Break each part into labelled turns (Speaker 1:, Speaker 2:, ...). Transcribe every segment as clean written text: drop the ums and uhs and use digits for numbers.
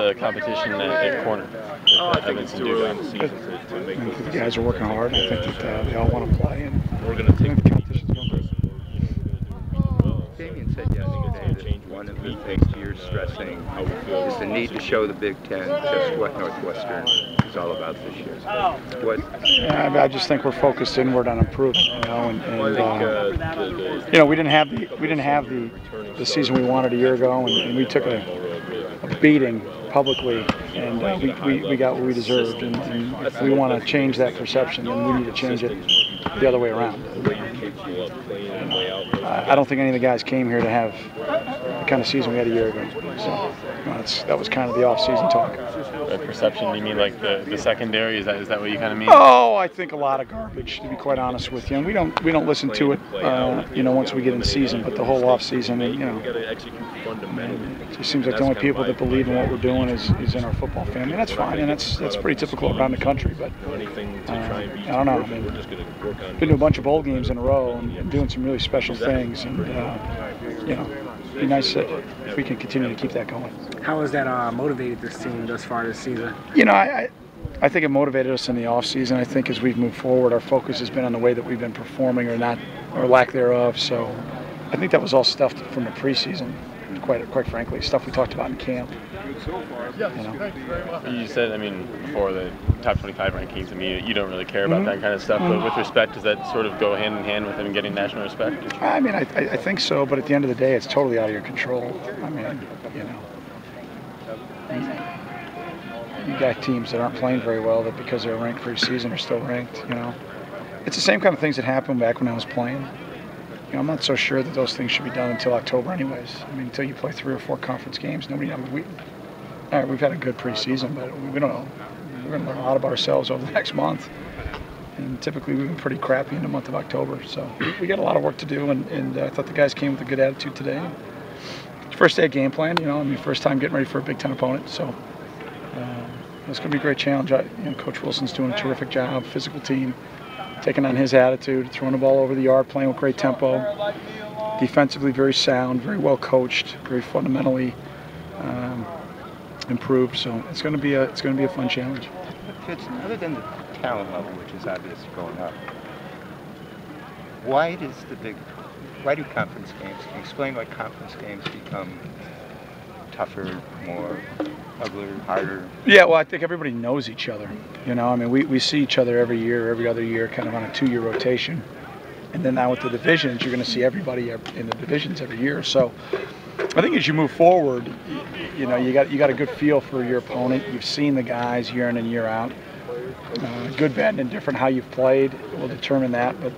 Speaker 1: the competition at corner?
Speaker 2: I think it's too early in the season to make those decisions.
Speaker 3: The guys are working hard. I think that they all want to play, and
Speaker 2: we're going to take
Speaker 3: the competition's going good.
Speaker 4: Damien said yesterday that one of the things you're stressing is the need to show the Big Ten just what Northwestern is all about this year.
Speaker 3: Yeah, I just think we're focused inward on improving, you know, you know, we didn't have the season we wanted a year ago, and we took a beating publicly, and we got what we deserved, and if we want to change that perception, then we need to change it the other way around. I don't think any of the guys came here to have the kind of season we had a year ago. So that was kind of the off-season talk.
Speaker 1: Perception? You mean like the secondary? Is that what you kind of mean?
Speaker 3: Oh, I think a lot of garbage, to be quite honest with you. And we don't listen to it, you know, once we get in season. But the whole off-season, you know, it just seems like the only people that believe in what we're doing is in our football family. And that's fine, and that's pretty typical around the country. But I don't know. I mean, been to a bunch of bowl games in a row and doing some really special things, and you know, it'd be nice if we can continue to keep that going.
Speaker 5: How has that motivated this team thus far this season?
Speaker 3: You know, I think it motivated us in the off season. I think as we've moved forward, our focus has been on the way that we've been performing or not, or lack thereof. So I think that was all stuff from the preseason. Quite frankly, stuff we talked about in camp. You know.
Speaker 1: You said, I mean, before the top 25 rankings, I mean, you don't really care about that kind of stuff. But with respect, does that sort of go hand in hand with him getting national respect?
Speaker 3: I mean, I think so. But at the end of the day, it's totally out of your control. I mean, you know, you got teams that aren't playing very well that because they're ranked pre-season are still ranked. You know, it's the same kind of things that happened back when I was playing. You know, I'm not so sure that those things should be done until October anyways. I mean, until you play 3 or 4 conference games, all right, we've had a good preseason, but we don't know. We're going to learn a lot about ourselves over the next month. And typically we've been pretty crappy in the month of October. So we got a lot of work to do, and I thought the guys came with a good attitude today. It's first day of game plan, you know, I mean, first time getting ready for a Big Ten opponent. So it's going to be a great challenge. You know, Coach Wilson's doing a terrific job, physical team. Taking on his attitude, throwing the ball over the yard, playing with great tempo. Defensively very sound, very well coached, very fundamentally improved. So it's going to be a fun challenge.
Speaker 4: Fitz, other than the talent level, which is obviously going up, why do conference games? Can you explain why conference games become tougher, more uglier, harder?
Speaker 3: Yeah, well, I think everybody knows each other. You know, I mean, we see each other every year, every other year, kind of on a 2-year rotation. And then now with the divisions, you're going to see everybody in the divisions every year. So I think as you move forward, you know, you got a good feel for your opponent. You've seen the guys year in and year out. Good, bad, and indifferent how you've played will determine that. But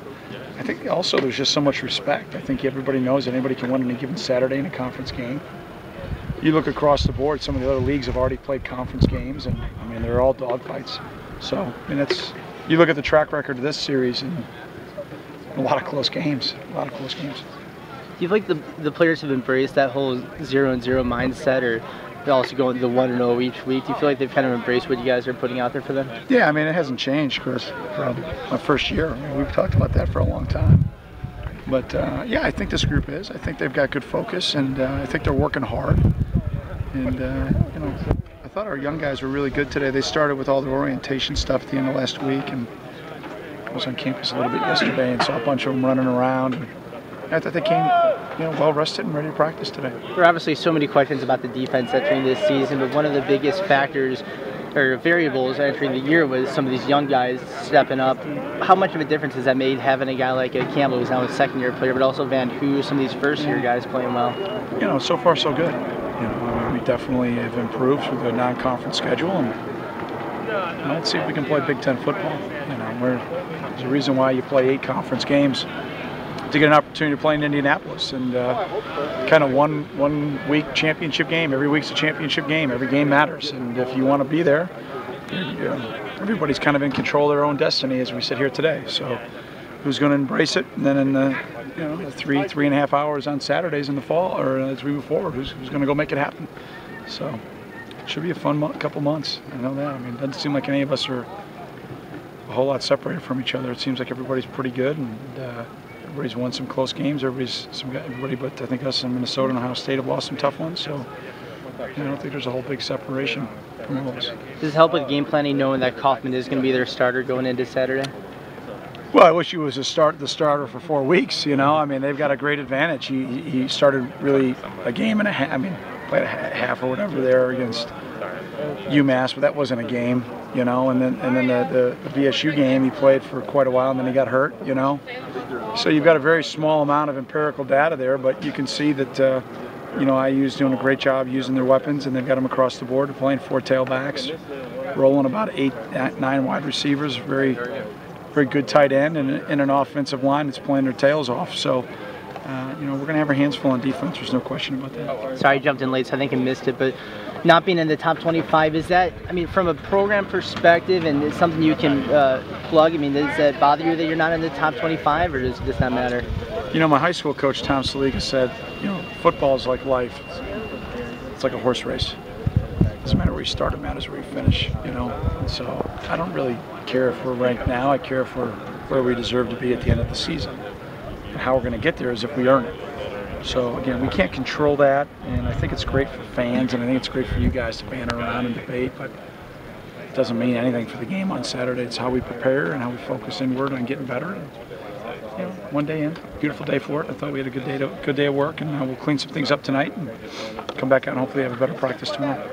Speaker 3: I think also there's just so much respect. I think everybody knows that anybody can win any given Saturday in a conference game. You look across the board, some of the other leagues have already played conference games, and I mean, they're all dogfights. So, I mean, you look at the track record of this series, and a lot of close games, Do
Speaker 6: you feel like the players have embraced that whole 0-0 mindset, or they're also going to the 1-0 each week? Do you feel like they've kind of embraced what you guys are putting out there for them?
Speaker 3: Yeah, I mean, it hasn't changed, Chris, from my first year. I mean, we've talked about that for a long time. But, yeah, I think this group is. I think they've got good focus, and I think they're working hard. And, you know, I thought our young guys were really good today. They started with all the orientation stuff at the end of last week, and I was on campus a little bit yesterday and saw a bunch of them running around. And I thought they came, you know, well rested and ready to practice today.
Speaker 6: There are obviously so many questions about the defense entering this season, but one of the biggest factors or variables entering the year was some of these young guys stepping up. How much of a difference has that made having a guy like a Campbell, who's now a second-year player, but also Van Hu, some of these first-year guys playing well?
Speaker 3: You know, so far so good. You know, we definitely have improved through the non-conference schedule, and you know, let's see if we can play Big Ten football. You know, there's a reason why you play 8 conference games to get an opportunity to play in Indianapolis, and kind of one week championship game. Every week's a championship game. Every game matters, and if you want to be there, everybody's kind of in control of their own destiny as we sit here today. So, who's going to embrace it? And then in the the 3.5 hours on Saturdays in the fall, or as we move forward, who's going to go make it happen? So, it should be a fun couple months. I know that. I mean, it doesn't seem like any of us are a whole lot separated from each other. It seems like everybody's pretty good, and everybody's won some close games. Everybody but I think us and Minnesota and Ohio State have lost some tough ones. So I don't think there's a whole big separation from those.
Speaker 6: Does it help with game planning knowing that Kaufman is going to be their starter going into Saturday?
Speaker 3: Well, I wish he was the starter for 4 weeks. You know, I mean, they've got a great advantage. He started really a game and a half. I mean, played a half or whatever there against UMass, but that wasn't a game. You know, and then the VSU game he played for quite a while, and then he got hurt. You know, so you've got a very small amount of empirical data there, but you can see that. You know, IU's doing a great job using their weapons, and they've got them across the board. They're playing 4 tailbacks, rolling about 8, 9 wide receivers, very good tight end, and an offensive line that's playing their tails off. So, you know, we're going to have our hands full on defense. There's no question about that.
Speaker 6: Sorry, I jumped in late, so I think I missed it, but not being in the top 25, is that, I mean, from a program perspective, and it's something you can plug, I mean, does that bother you that you're not in the top 25, or does it just not matter?
Speaker 3: You know, my high school coach, Tom Saliga, said, you know, football is like life. It's like a horse race. It doesn't matter where you start, it matters where you finish, you know. And so I don't really care if we're ranked now. I care if we're where we deserve to be at the end of the season. And how we're going to get there is if we earn it. So, again, we can't control that, and I think it's great for fans, and I think it's great for you guys to banter around and debate, but it doesn't mean anything for the game on Saturday. It's how we prepare and how we focus inward on getting better. And, you know, one day in, beautiful day for it. I thought we had a good day of work, and we'll clean some things up tonight and come back out and hopefully have a better practice tomorrow.